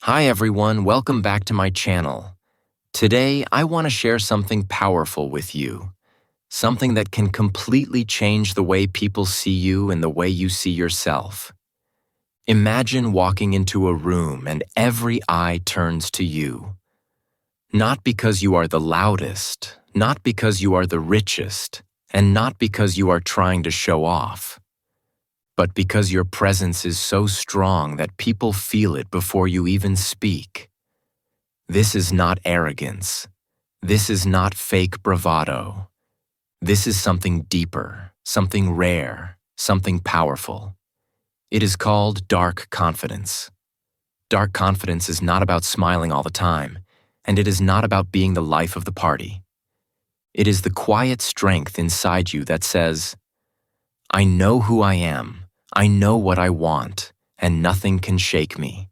Hi everyone, welcome back to my channel. Today, I want to share something powerful with you. Something that can completely change the way people see you and the way you see yourself. Imagine walking into a room and every eye turns to you. Not because you are the loudest, not because you are the richest, and not because you are trying to show off, but because your presence is so strong that people feel it before you even speak. This is not arrogance. This is not fake bravado. This is something deeper, something rare, something powerful. It is called dark confidence. Dark confidence is not about smiling all the time, and it is not about being the life of the party. It is the quiet strength inside you that says, I know who I am, I know what I want, and nothing can shake me.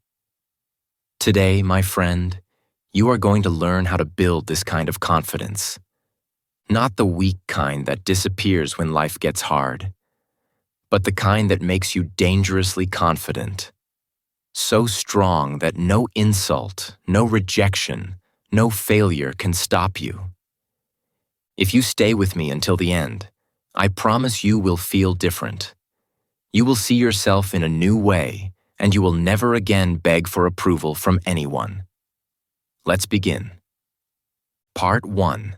Today, my friend, you are going to learn how to build this kind of confidence. Not the weak kind that disappears when life gets hard, but the kind that makes you dangerously confident. So strong that no insult, no rejection, no failure can stop you. If you stay with me until the end, I promise you will feel different. You will see yourself in a new way, and you will never again beg for approval from anyone. Let's begin. Part 1.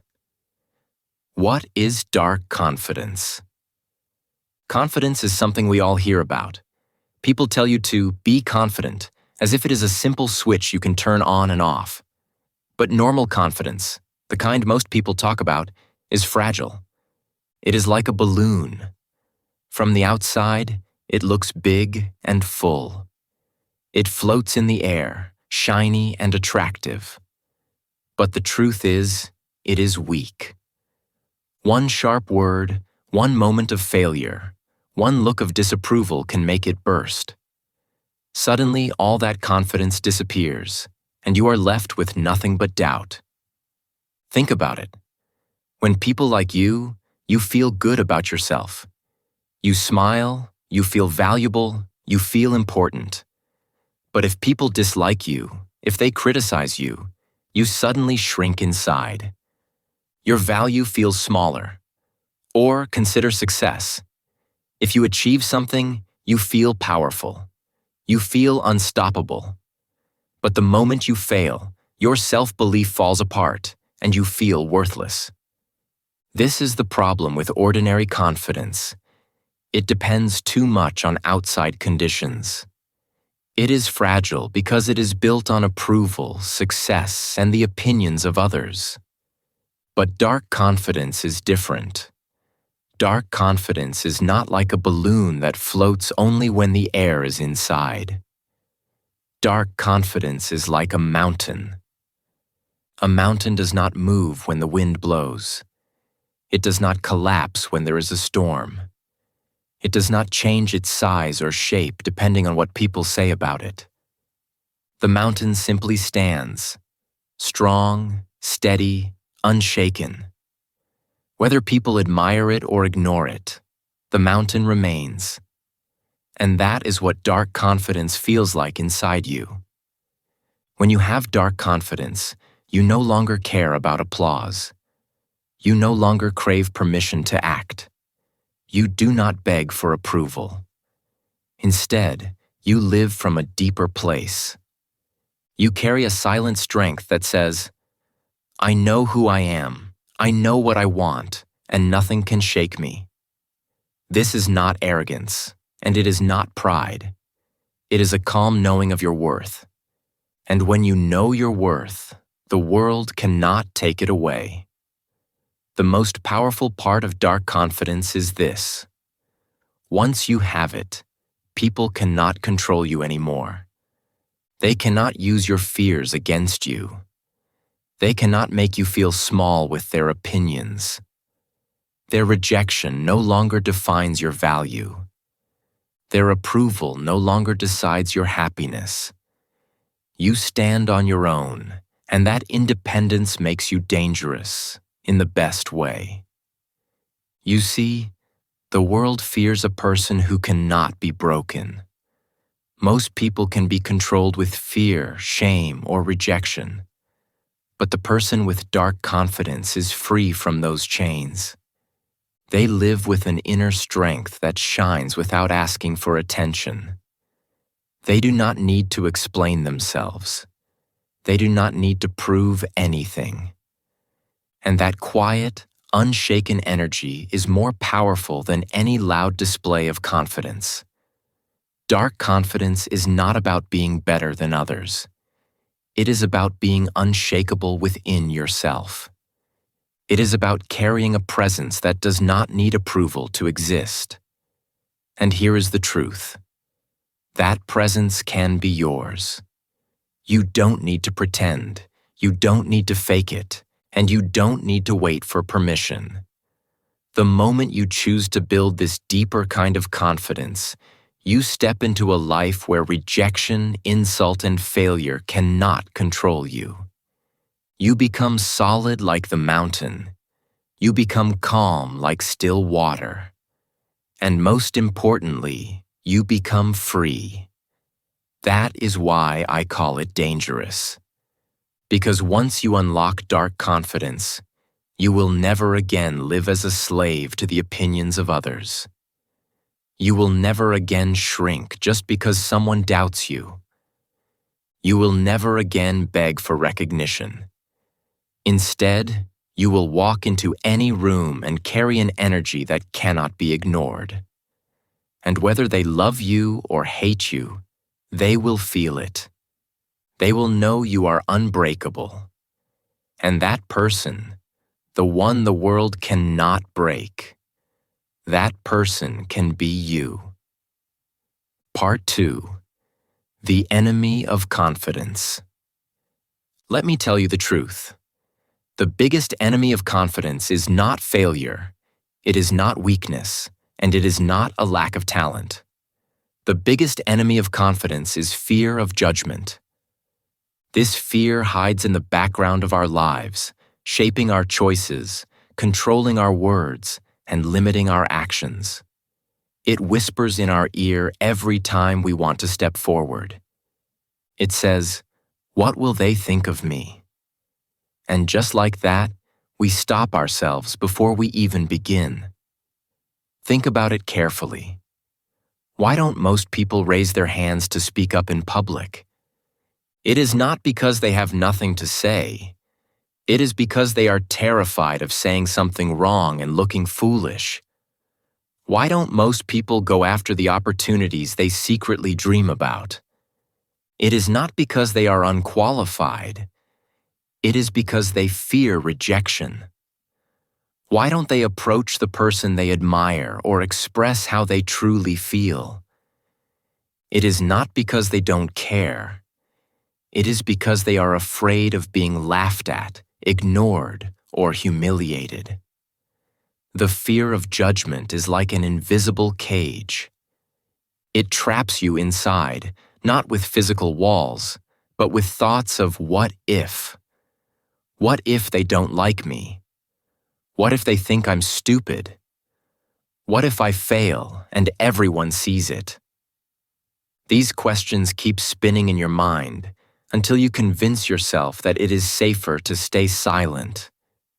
What is dark confidence? Confidence is something we all hear about. People tell you to be confident, as if it is a simple switch you can turn on and off. But normal confidence, the kind most people talk about, is fragile. It is like a balloon. From the outside, it looks big and full. It floats in the air, shiny and attractive. But the truth is, it is weak. One sharp word, one moment of failure, one look of disapproval can make it burst. Suddenly, all that confidence disappears, and you are left with nothing but doubt. Think about it. When people like you feel good about yourself. You smile, you feel valuable, you feel important. But if people dislike you, if they criticize you, you suddenly shrink inside. Your value feels smaller. Or consider success. If you achieve something, you feel powerful. You feel unstoppable. But the moment you fail, your self-belief falls apart, and you feel worthless. This is the problem with ordinary confidence. It depends too much on outside conditions. It is fragile because it is built on approval, success, and the opinions of others. But dark confidence is different. Dark confidence is not like a balloon that floats only when the air is inside. Dark confidence is like a mountain. A mountain does not move when the wind blows. It does not collapse when there is a storm. It does not change its size or shape depending on what people say about it. The mountain simply stands, strong, steady, unshaken. Whether people admire it or ignore it, the mountain remains. And that is what dark confidence feels like inside you. When you have dark confidence, you no longer care about applause. You no longer crave permission to act. You do not beg for approval. Instead, you live from a deeper place. You carry a silent strength that says, I know who I am, I know what I want, and nothing can shake me. This is not arrogance, and it is not pride. It is a calm knowing of your worth. And when you know your worth, the world cannot take it away. The most powerful part of dark confidence is this. Once you have it, people cannot control you anymore. They cannot use your fears against you. They cannot make you feel small with their opinions. Their rejection no longer defines your value. Their approval no longer decides your happiness. You stand on your own, and that independence makes you dangerous in the best way. You see, the world fears a person who cannot be broken. Most people can be controlled with fear, shame, or rejection. But the person with dark confidence is free from those chains. They live with an inner strength that shines without asking for attention. They do not need to explain themselves. They do not need to prove anything. And that quiet, unshaken energy is more powerful than any loud display of confidence. Dark confidence is not about being better than others. It is about being unshakable within yourself. It is about carrying a presence that does not need approval to exist. And here is the truth. That presence can be yours. You don't need to pretend, you don't need to fake it, and you don't need to wait for permission. The moment you choose to build this deeper kind of confidence, you step into a life where rejection, insult, and failure cannot control you. You become solid like the mountain. You become calm like still water. And most importantly, you become free. That is why I call it dangerous. Because once you unlock dark confidence, you will never again live as a slave to the opinions of others. You will never again shrink just because someone doubts you. You will never again beg for recognition. Instead, you will walk into any room and carry an energy that cannot be ignored. And whether they love you or hate you, they will feel it. They will know you are unbreakable. And that person, the one the world cannot break, that person can be you. Part 2. The Enemy of Confidence. Let me tell you the truth. The biggest enemy of confidence is not failure, it is not weakness, and it is not a lack of talent. The biggest enemy of confidence is fear of judgment. This fear hides in the background of our lives, shaping our choices, controlling our words, and limiting our actions. It whispers in our ear every time we want to step forward. It says, "What will they think of me?" And just like that, we stop ourselves before we even begin. Think about it carefully. Why don't most people raise their hands to speak up in public? It is not because they have nothing to say. It is because they are terrified of saying something wrong and looking foolish. Why don't most people go after the opportunities they secretly dream about? It is not because they are unqualified. It is because they fear rejection. Why don't they approach the person they admire or express how they truly feel? It is not because they don't care. It is because they are afraid of being laughed at, ignored, or humiliated. The fear of judgment is like an invisible cage. It traps you inside, not with physical walls, but with thoughts of what if. What if they don't like me? What if they think I'm stupid? What if I fail and everyone sees it? These questions keep spinning in your mind until you convince yourself that it is safer to stay silent,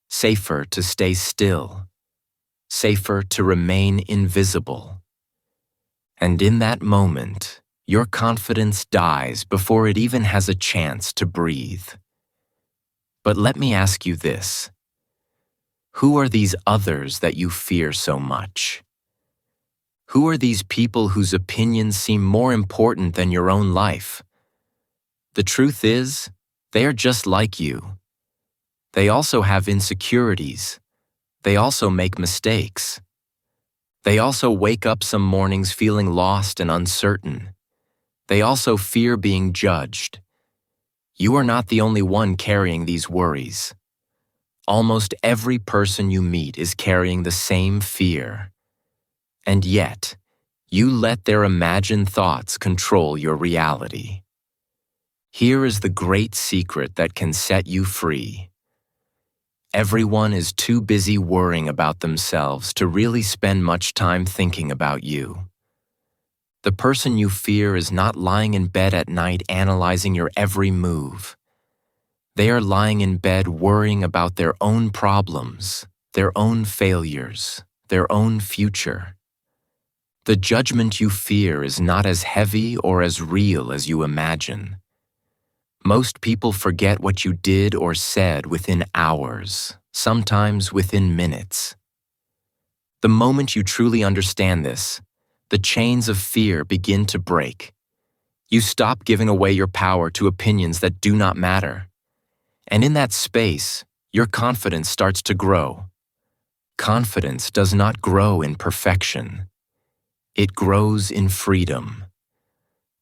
safer to stay still, safer to remain invisible. And in that moment, your confidence dies before it even has a chance to breathe. But let me ask you this. Who are these others that you fear so much? Who are these people whose opinions seem more important than your own life? The truth is, they are just like you. They also have insecurities. They also make mistakes. They also wake up some mornings feeling lost and uncertain. They also fear being judged. You are not the only one carrying these worries. Almost every person you meet is carrying the same fear. And yet, you let their imagined thoughts control your reality. Here is the great secret that can set you free. Everyone is too busy worrying about themselves to really spend much time thinking about you. The person you fear is not lying in bed at night analyzing your every move. They are lying in bed worrying about their own problems, their own failures, their own future. The judgment you fear is not as heavy or as real as you imagine. Most people forget what you did or said within hours, sometimes within minutes. The moment you truly understand this, the chains of fear begin to break. You stop giving away your power to opinions that do not matter. And in that space, your confidence starts to grow. Confidence does not grow in perfection. It grows in freedom.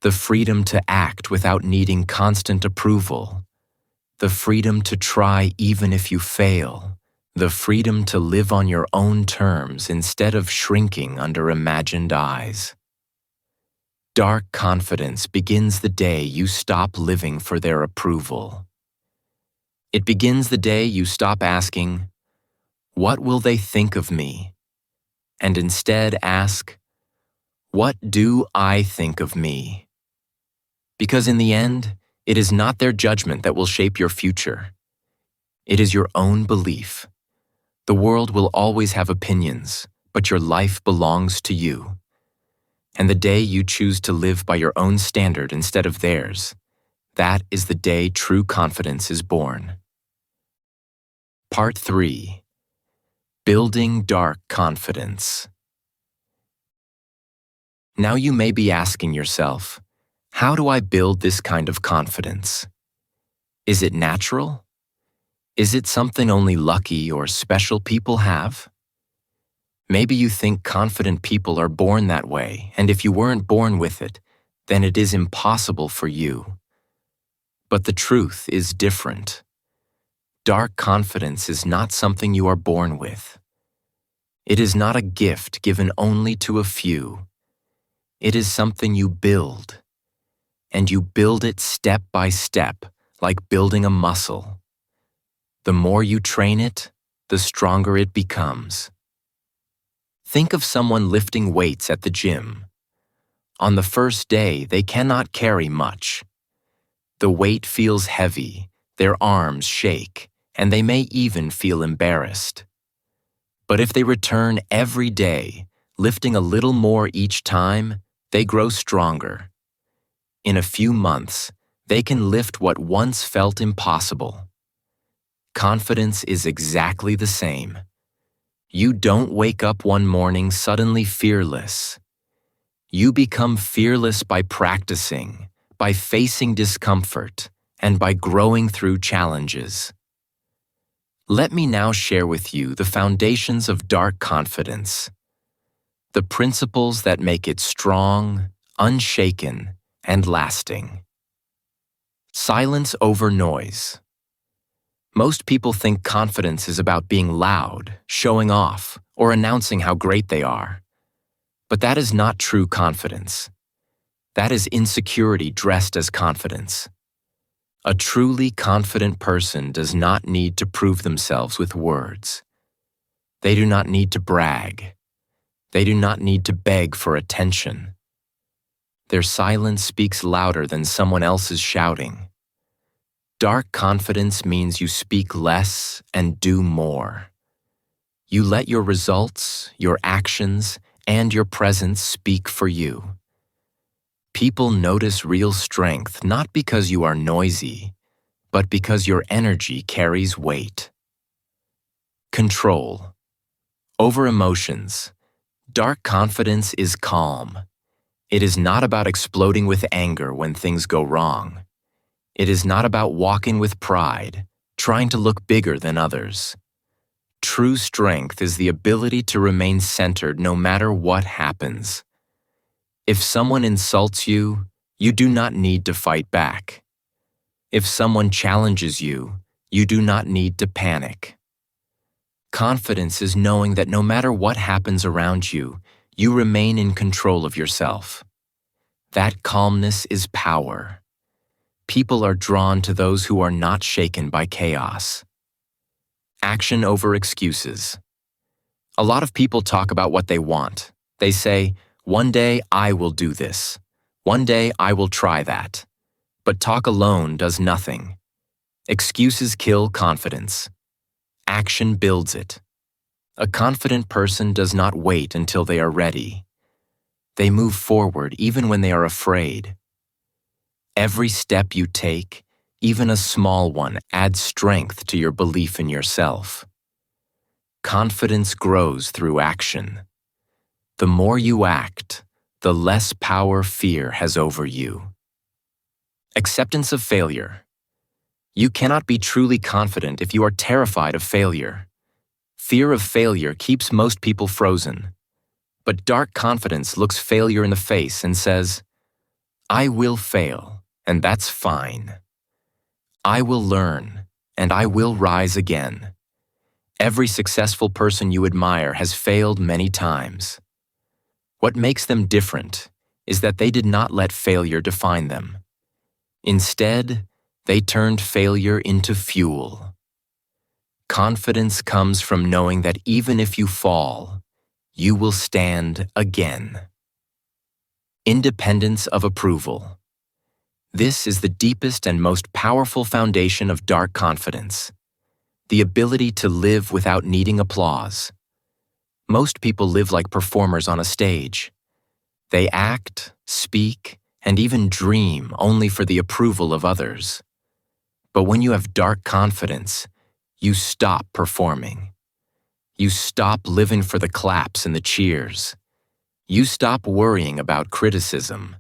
The freedom to act without needing constant approval. The freedom to try even if you fail. The freedom to live on your own terms instead of shrinking under imagined eyes. Dark confidence begins the day you stop living for their approval. It begins the day you stop asking, "What will they think of me?" and instead ask, "What do I think of me?" Because in the end, it is not their judgment that will shape your future. It is your own belief. The world will always have opinions, but your life belongs to you. And the day you choose to live by your own standard instead of theirs, that is the day true confidence is born. Part 3. Building Dark Confidence. Now you may be asking yourself, how do I build this kind of confidence? Is it natural? Is it something only lucky or special people have? Maybe you think confident people are born that way, and if you weren't born with it, then it is impossible for you. But the truth is different. Dark confidence is not something you are born with. It is not a gift given only to a few. It is something you build, and you build it step by step, like building a muscle. The more you train it, the stronger it becomes. Think of someone lifting weights at the gym. On the first day, they cannot carry much. The weight feels heavy, their arms shake, and they may even feel embarrassed. But if they return every day, lifting a little more each time, they grow stronger. In a few months, they can lift what once felt impossible. Confidence is exactly the same. You don't wake up one morning suddenly fearless. You become fearless by practicing, by facing discomfort, and by growing through challenges. Let me now share with you the foundations of dark confidence, the principles that make it strong, unshaken, and lasting. Silence over noise. Most people think confidence is about being loud, showing off, or announcing how great they are. But that is not true confidence. That is insecurity dressed as confidence. A truly confident person does not need to prove themselves with words. They do not need to brag. They do not need to beg for attention. Their silence speaks louder than someone else's shouting. Dark confidence means you speak less and do more. You let your results, your actions, and your presence speak for you. People notice real strength not because you are noisy, but because your energy carries weight. Control. Over emotions. Dark confidence is calm. It is not about exploding with anger when things go wrong. It is not about walking with pride, trying to look bigger than others. True strength is the ability to remain centered no matter what happens. If someone insults you, you do not need to fight back. If someone challenges you, you do not need to panic. Confidence is knowing that no matter what happens around you, you remain in control of yourself. That calmness is power. People are drawn to those who are not shaken by chaos. Action over excuses. A lot of people talk about what they want. They say, One day I will do this. One day I will try that. But talk alone does nothing. Excuses kill confidence. Action builds it. A confident person does not wait until they are ready. They move forward even when they are afraid. Every step you take, even a small one, adds strength to your belief in yourself. Confidence grows through action. The more you act, the less power fear has over you. Acceptance of failure. You cannot be truly confident if you are terrified of failure. Fear of failure keeps most people frozen. But dark confidence looks failure in the face and says, I will fail, and that's fine. I will learn, and I will rise again. Every successful person you admire has failed many times. What makes them different is that they did not let failure define them. Instead, they turned failure into fuel. Confidence comes from knowing that even if you fall, you will stand again. Independence of approval. This is the deepest and most powerful foundation of dark confidence. The ability to live without needing applause. Most people live like performers on a stage. They act, speak, and even dream only for the approval of others. But when you have dark confidence, you stop performing. You stop living for the claps and the cheers. You stop worrying about criticism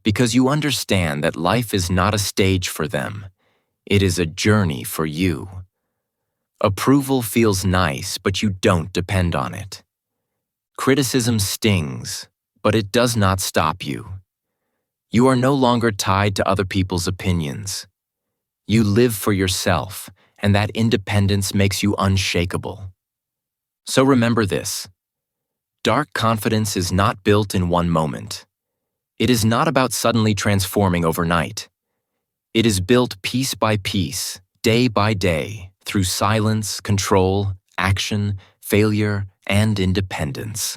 because you understand that life is not a stage for them. It is a journey for you. Approval feels nice, but you don't depend on it. Criticism stings, but it does not stop you. You are no longer tied to other people's opinions. You live for yourself, and that independence makes you unshakable. So remember this. Dark confidence is not built in one moment. It is not about suddenly transforming overnight. It is built piece by piece, day by day, through silence, control, action, failure, and independence.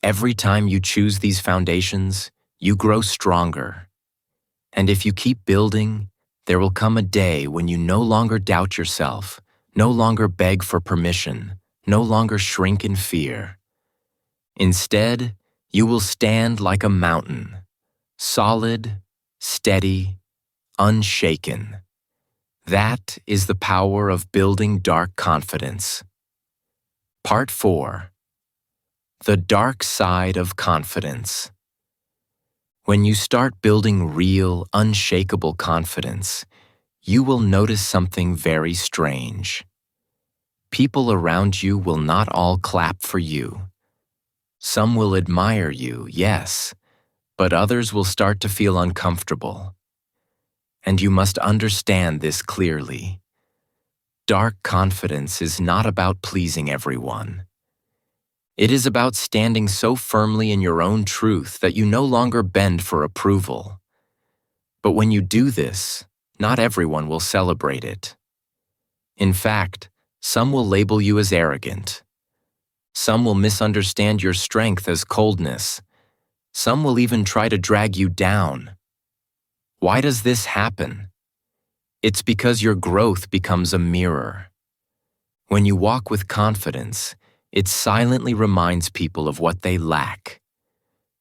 Every time you choose these foundations, you grow stronger. And if you keep building, there will come a day when you no longer doubt yourself, no longer beg for permission, no longer shrink in fear. Instead, you will stand like a mountain, solid, steady, unshaken. That is the power of building dark confidence. Part 4. The dark side of confidence. When you start building real, unshakable confidence, you will notice something very strange. People around you will not all clap for you. Some will admire you, yes, but others will start to feel uncomfortable. And you must understand this clearly. Dark confidence is not about pleasing everyone. It is about standing so firmly in your own truth that you no longer bend for approval. But when you do this, not everyone will celebrate it. In fact, some will label you as arrogant. Some will misunderstand your strength as coldness. Some will even try to drag you down. Why does this happen? It's because your growth becomes a mirror. When you walk with confidence, it silently reminds people of what they lack.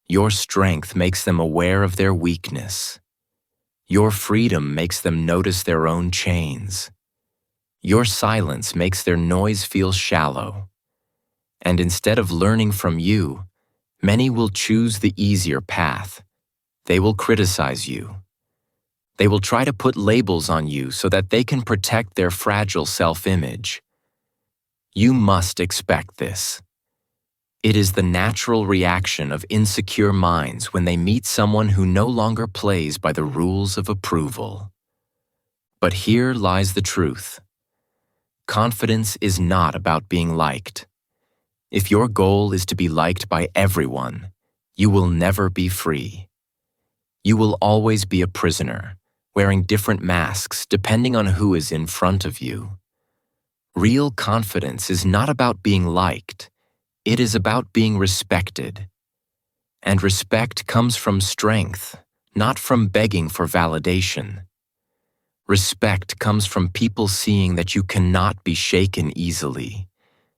Your strength makes them aware of their weakness. Your freedom makes them notice their own chains. Your silence makes their noise feel shallow. And instead of learning from you, many will choose the easier path. They will criticize you. They will try to put labels on you so that they can protect their fragile self-image. You must expect this. It is the natural reaction of insecure minds when they meet someone who no longer plays by the rules of approval. But here lies the truth. Confidence is not about being liked. If your goal is to be liked by everyone, you will never be free. You will always be a prisoner, wearing different masks depending on who is in front of you. Real confidence is not about being liked. It is about being respected. And respect comes from strength, not from begging for validation. Respect comes from people seeing that you cannot be shaken easily,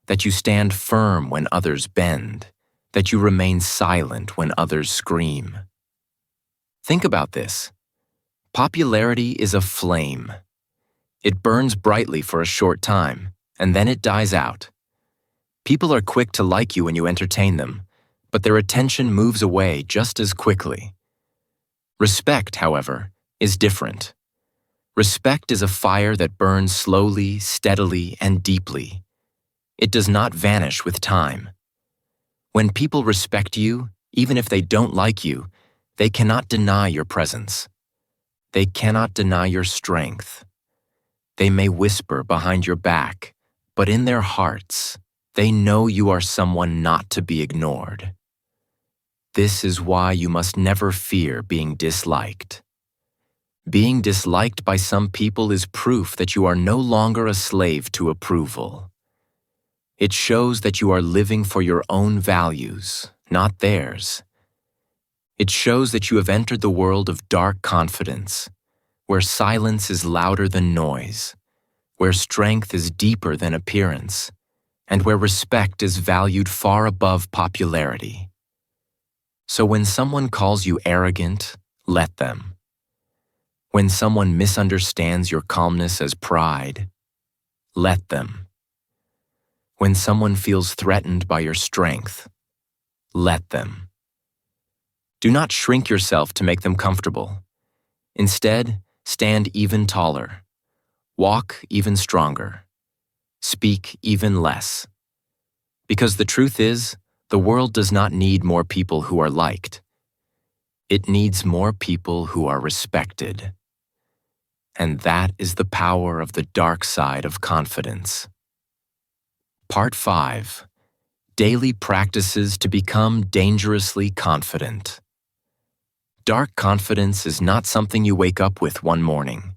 that you stand firm when others bend, that you remain silent when others scream. Think about this. Popularity is a flame. It burns brightly for a short time, and then it dies out. People are quick to like you when you entertain them, but their attention moves away just as quickly. Respect, however, is different. Respect is a fire that burns slowly, steadily, and deeply. It does not vanish with time. When people respect you, even if they don't like you, they cannot deny your presence. They cannot deny your strength. They may whisper behind your back, but in their hearts, they know you are someone not to be ignored. This is why you must never fear being disliked. Being disliked by some people is proof that you are no longer a slave to approval. It shows that you are living for your own values, not theirs. It shows that you have entered the world of dark confidence, where silence is louder than noise, where strength is deeper than appearance, and where respect is valued far above popularity. So when someone calls you arrogant, let them. When someone misunderstands your calmness as pride, let them. When someone feels threatened by your strength, let them. Do not shrink yourself to make them comfortable. Instead, stand even taller. Walk even stronger. Speak even less. Because the truth is, the world does not need more people who are liked. It needs more people who are respected. And that is the power of the dark side of confidence. Part 5. Daily Practices to Become Dangerously Confident. Dark confidence is not something you wake up with one morning.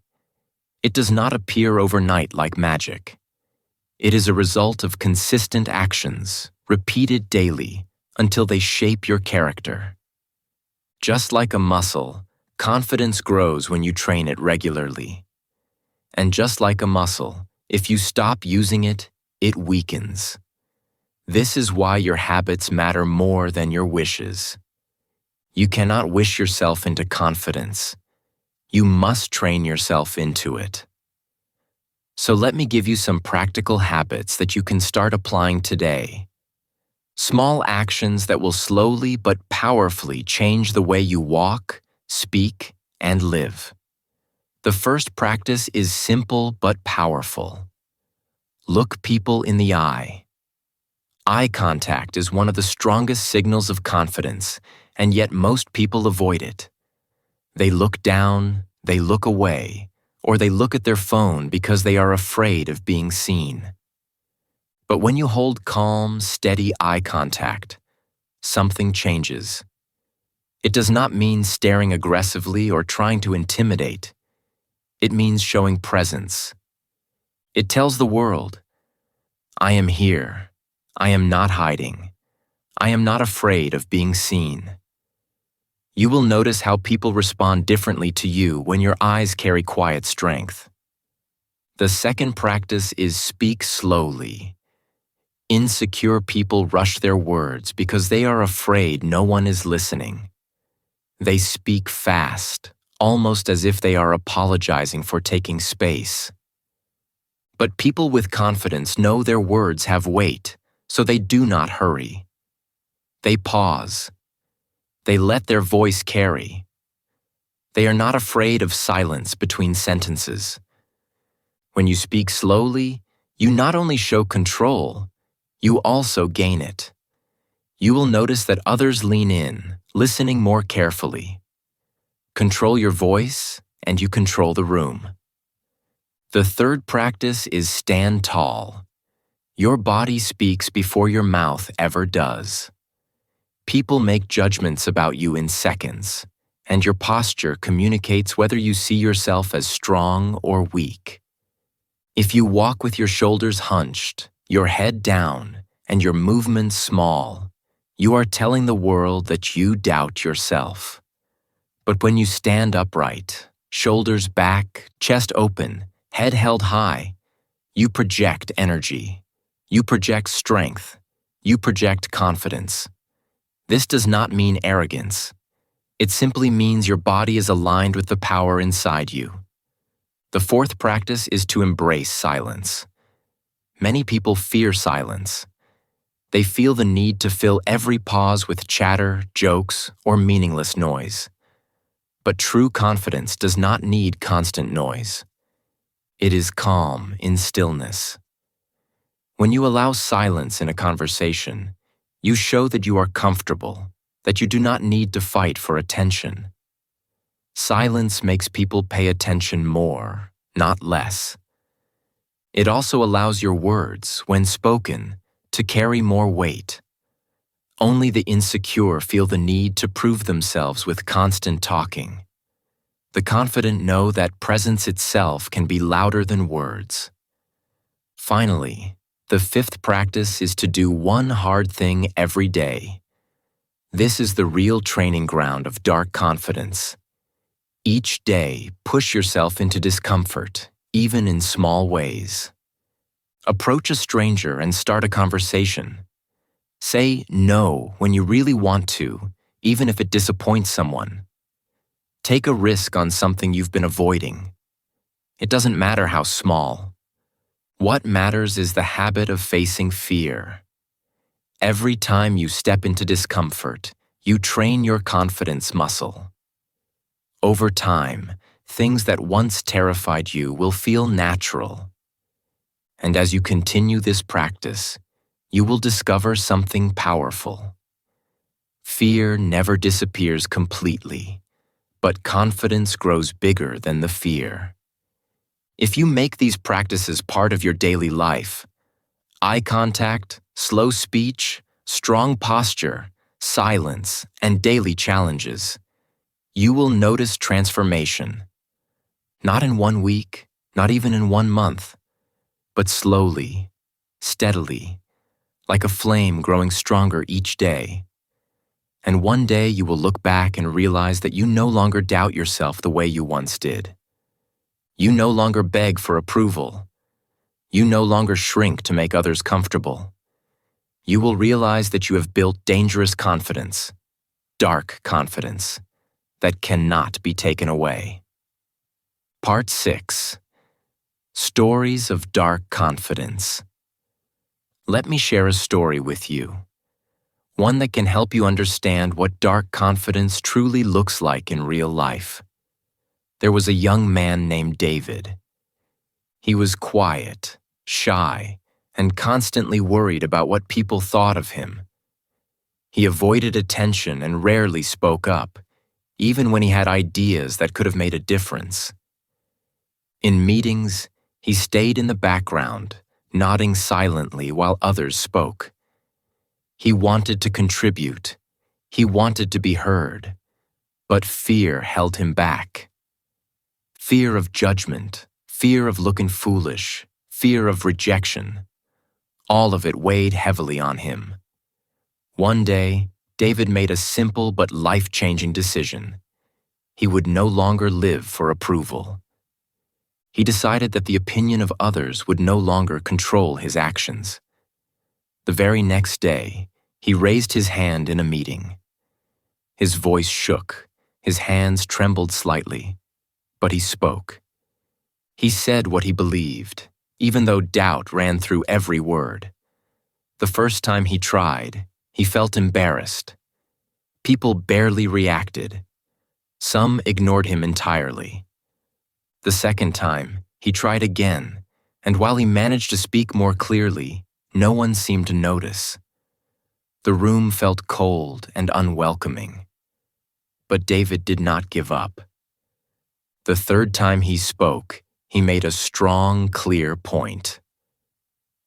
It does not appear overnight like magic. It is a result of consistent actions, repeated daily, until they shape your character. Just like a muscle, confidence grows when you train it regularly. And just like a muscle, if you stop using it, it weakens. This is why your habits matter more than your wishes. You cannot wish yourself into confidence. You must train yourself into it. So let me give you some practical habits that you can start applying today. Small actions that will slowly but powerfully change the way you walk, speak, and live. The first practice is simple but powerful. Look people in the eye. Eye contact is one of the strongest signals of confidence, and yet most people avoid it. They look down, they look away, or they look at their phone because they are afraid of being seen. But when you hold calm, steady eye contact, something changes. It does not mean staring aggressively or trying to intimidate. It means showing presence. It tells the world, I am here. I am not hiding. I am not afraid of being seen. You will notice how people respond differently to you when your eyes carry quiet strength. The second practice is speak slowly. Insecure people rush their words because they are afraid no one is listening. They speak fast, almost as if they are apologizing for taking space. But people with confidence know their words have weight, so they do not hurry. They pause. They let their voice carry. They are not afraid of silence between sentences. When you speak slowly, you not only show control, you also gain it. You will notice that others lean in, listening more carefully. Control your voice, and you control the room. The third practice is stand tall. Your body speaks before your mouth ever does. People make judgments about you in seconds, and your posture communicates whether you see yourself as strong or weak. If you walk with your shoulders hunched, your head down, and your movements small, You are telling the world that you doubt yourself. But when you stand upright, shoulders back, chest open, head held high, you project energy. You project strength. You project confidence. This does not mean arrogance. It simply means your body is aligned with the power inside you. The fourth practice is to embrace silence. Many people fear silence. They feel the need to fill every pause with chatter, jokes, or meaningless noise. But true confidence does not need constant noise. It is calm in stillness. When you allow silence in a conversation, you show that you are comfortable, that you do not need to fight for attention. Silence makes people pay attention more, not less. It also allows your words, when spoken, to carry more weight. Only the insecure feel the need to prove themselves with constant talking. The confident know that presence itself can be louder than words. Finally, the fifth practice is to do one hard thing every day. This is the real training ground of dark confidence. Each day, push yourself into discomfort, even in small ways. Approach a stranger and start a conversation. Say no when you really want to, even if it disappoints someone. Take a risk on something you've been avoiding. It doesn't matter how small. What matters is the habit of facing fear. Every time you step into discomfort, you train your confidence muscle. Over time, things that once terrified you will feel natural. And as you continue this practice, you will discover something powerful. Fear never disappears completely, but confidence grows bigger than the fear. If you make these practices part of your daily life, eye contact, slow speech, strong posture, silence, and daily challenges, you will notice transformation. Not in 1 week, not even in 1 month, but slowly, steadily, like a flame growing stronger each day. And one day you will look back and realize that you no longer doubt yourself the way you once did. You no longer beg for approval. You no longer shrink to make others comfortable. You will realize that you have built dangerous confidence, dark confidence, that cannot be taken away. Part 6. Stories of Dark Confidence. Let me share a story with you. One that can help you understand what dark confidence truly looks like in real life. There was a young man named David. He was quiet, shy, and constantly worried about what people thought of him. He avoided attention and rarely spoke up, even when he had ideas that could have made a difference. In meetings, he stayed in the background, nodding silently while others spoke. He wanted to contribute. He wanted to be heard. But fear held him back. Fear of judgment, fear of looking foolish, fear of rejection. All of it weighed heavily on him. One day, David made a simple but life-changing decision. He would no longer live for approval. He decided that the opinion of others would no longer control his actions. The very next day, he raised his hand in a meeting. His voice shook, his hands trembled slightly, but he spoke. He said what he believed, even though doubt ran through every word. The first time he tried, he felt embarrassed. People barely reacted. Some ignored him entirely. The second time, he tried again, and while he managed to speak more clearly, no one seemed to notice. The room felt cold and unwelcoming. But David did not give up. The third time he spoke, he made a strong, clear point.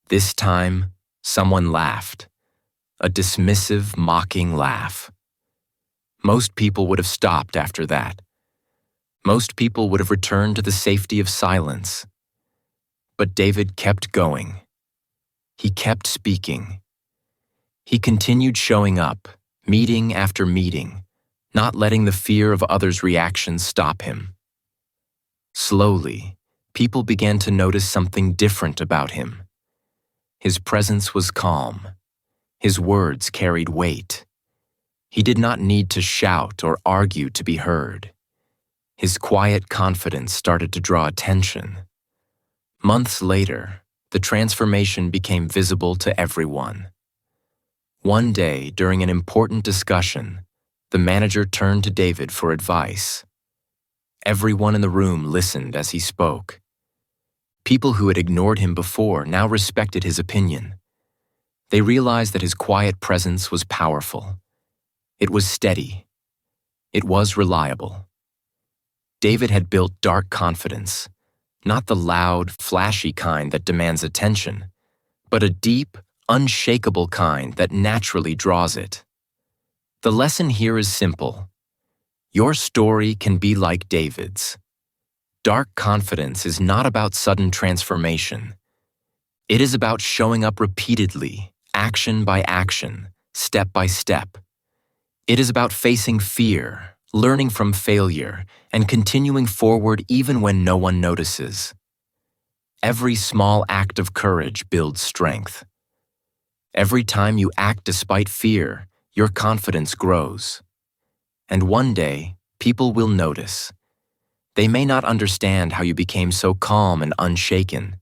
This time, someone laughed, a dismissive, mocking laugh. Most people would have stopped after that. Most people would have returned to the safety of silence. But David kept going. He kept speaking. He continued showing up, meeting after meeting, not letting the fear of others' reactions stop him. Slowly, people began to notice something different about him. His presence was calm. His words carried weight. He did not need to shout or argue to be heard. His quiet confidence started to draw attention. Months later, the transformation became visible to everyone. One day, during an important discussion, the manager turned to David for advice. Everyone in the room listened as he spoke. People who had ignored him before now respected his opinion. They realized that his quiet presence was powerful. It was steady. It was reliable. David had built dark confidence, not the loud, flashy kind that demands attention, but a deep, unshakable kind that naturally draws it. The lesson here is simple. Your story can be like David's. Dark confidence is not about sudden transformation. It is about showing up repeatedly, action by action, step by step. It is about facing fear, learning from failure, and continuing forward even when no one notices. Every small act of courage builds strength. Every time you act despite fear, your confidence grows. And one day, people will notice. They may not understand how you became so calm and unshaken.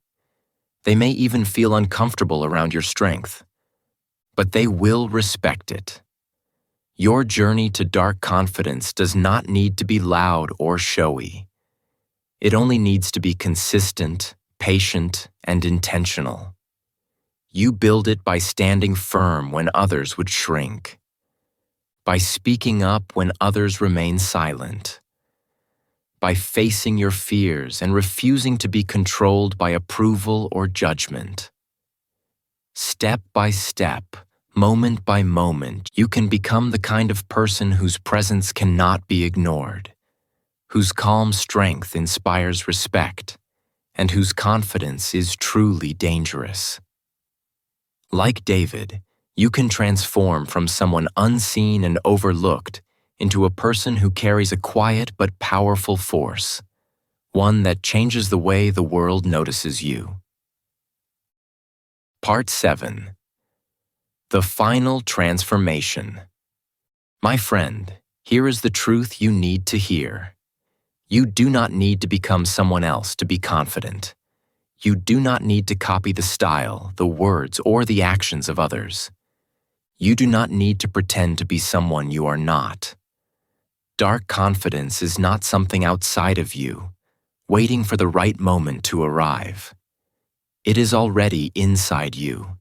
They may even feel uncomfortable around your strength. But they will respect it. Your journey to dark confidence does not need to be loud or showy. It only needs to be consistent, patient, and intentional. You build it by standing firm when others would shrink, by speaking up when others remain silent, by facing your fears and refusing to be controlled by approval or judgment. Step by step, moment by moment, you can become the kind of person whose presence cannot be ignored, whose calm strength inspires respect, and whose confidence is truly dangerous. Like David, you can transform from someone unseen and overlooked into a person who carries a quiet but powerful force, one that changes the way the world notices you. Part 7. The Final Transformation. My friend, here is the truth you need to hear. You do not need to become someone else to be confident. You do not need to copy the style, the words, or the actions of others. You do not need to pretend to be someone you are not. Dark confidence is not something outside of you, waiting for the right moment to arrive. It is already inside you.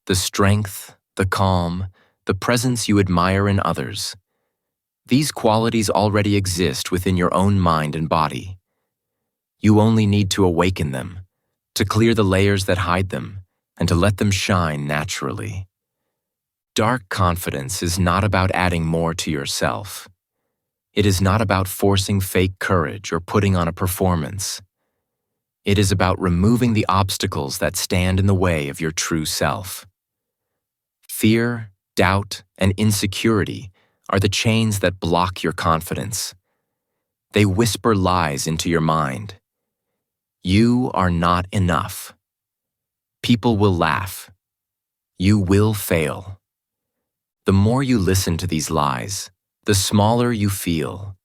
The strength, the calm, the presence you admire in others. These qualities already exist within your own mind and body. You only need to awaken them, to clear the layers that hide them, and to let them shine naturally. Dark confidence is not about adding more to yourself. It is not about forcing fake courage or putting on a performance. It is about removing the obstacles that stand in the way of your true self. Fear, doubt, and insecurity are the chains that block your confidence. They whisper lies into your mind. You are not enough. People will laugh. You will fail. The more you listen to these lies, the smaller you feel.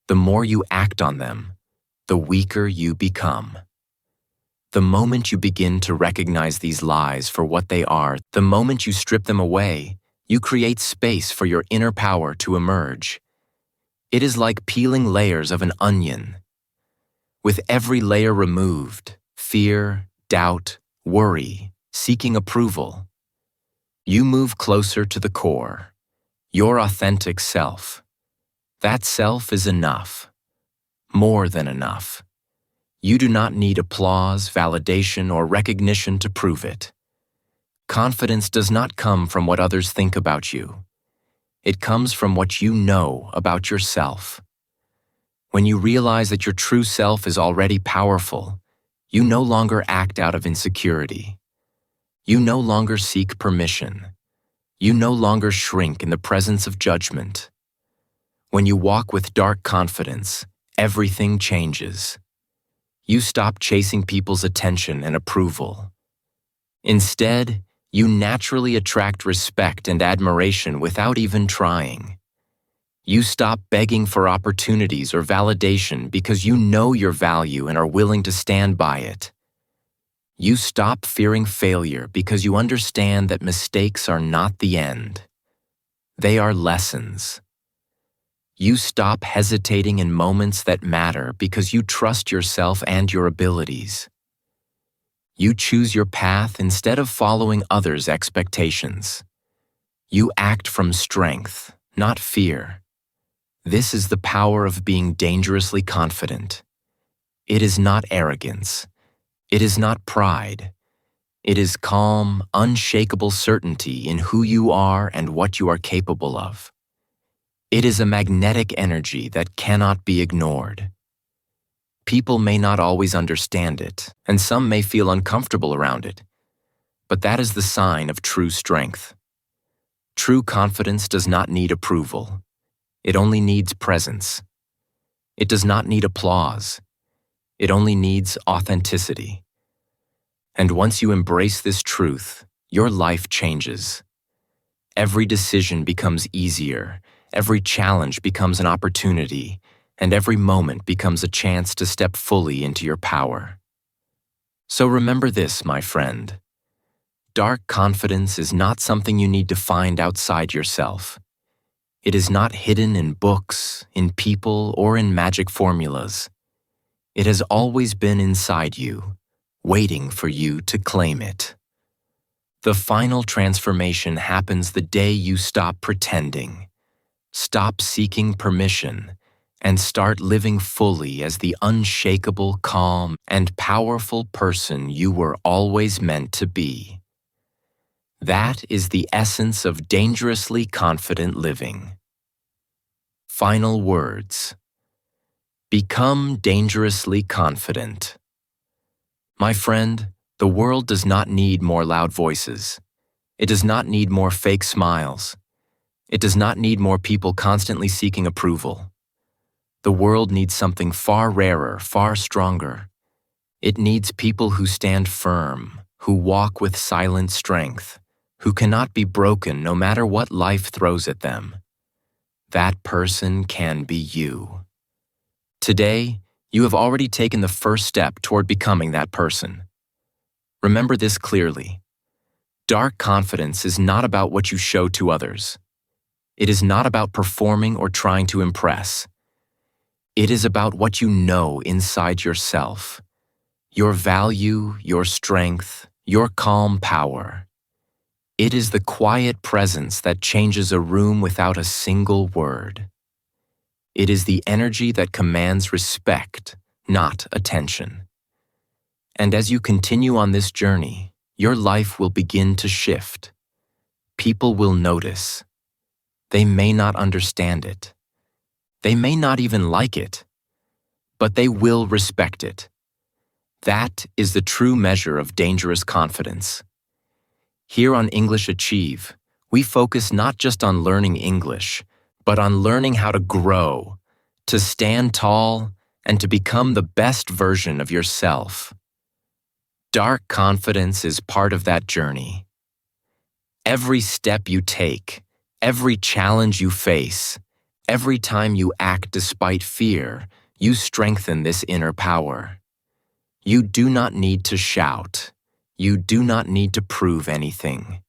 The more you act on them, the weaker you become. The moment you begin to recognize these lies for what they are, the moment you strip them away, you create space for your inner power to emerge. It is like peeling layers of an onion. With every layer removed, fear, doubt, worry, seeking approval, you move closer to the core, your authentic self. That self is enough, more than enough. You do not need applause, validation, or recognition to prove it. Confidence does not come from what others think about you. It comes from what you know about yourself. When you realize that your true self is already powerful, you no longer act out of insecurity. You no longer seek permission. You no longer shrink in the presence of judgment. When you walk with dark confidence, everything changes. You stop chasing people's attention and approval. Instead, you naturally attract respect and admiration without even trying. You stop begging for opportunities or validation because you know your value and are willing to stand by it. You stop fearing failure because you understand that mistakes are not the end. They are lessons. You stop hesitating in moments that matter because you trust yourself and your abilities. You choose your path instead of following others' expectations. You act from strength, not fear. This is the power of being dangerously confident. It is not arrogance. It is not pride. It is calm, unshakable certainty in who you are and what you are capable of. It is a magnetic energy that cannot be ignored. People may not always understand it, and some may feel uncomfortable around it, but that is the sign of true strength. True confidence does not need approval. It only needs presence. It does not need applause. It only needs authenticity. And once you embrace this truth, your life changes. Every decision becomes easier, every challenge becomes an opportunity, and every moment becomes a chance to step fully into your power. So remember this, my friend. Dark confidence is not something you need to find outside yourself. It is not hidden in books, in people, or in magic formulas. It has always been inside you, waiting for you to claim it. The final transformation happens the day you stop pretending, stop seeking permission, and start living fully as the unshakable, calm, and powerful person you were always meant to be. That is the essence of dangerously confident living. Final words. Become dangerously confident. My friend, the world does not need more loud voices. It does not need more fake smiles. It does not need more people constantly seeking approval. The world needs something far rarer, far stronger. It needs people who stand firm, who walk with silent strength, who cannot be broken no matter what life throws at them. That person can be you. Today, you have already taken the first step toward becoming that person. Remember this clearly. Dark confidence is not about what you show to others. It is not about performing or trying to impress. It is about what you know inside yourself. Your value, your strength, your calm power. It is the quiet presence that changes a room without a single word. It is the energy that commands respect, not attention. And as you continue on this journey, your life will begin to shift. People will notice. They may not understand it. They may not even like it, but they will respect it. That is the true measure of dangerous confidence. Here on English Achieve, we focus not just on learning English, but on learning how to grow, to stand tall, and to become the best version of yourself. Dark confidence is part of that journey. Every step you take, every challenge you face, every time you act despite fear, you strengthen this inner power. You do not need to shout. You do not need to prove anything.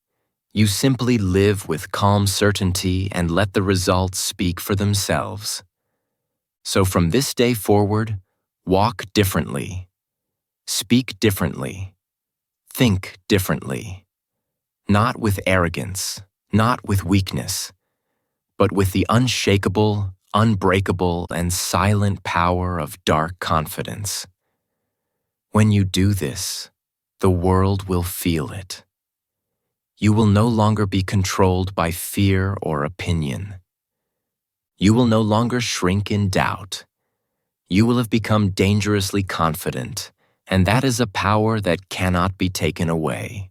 You simply live with calm certainty and let the results speak for themselves. So from this day forward, walk differently. Speak differently. Think differently. Not with arrogance, not with weakness, but with the unshakable, unbreakable, and silent power of dark confidence. When you do this, the world will feel it. You will no longer be controlled by fear or opinion. You will no longer shrink in doubt. You will have become dangerously confident, and that is a power that cannot be taken away.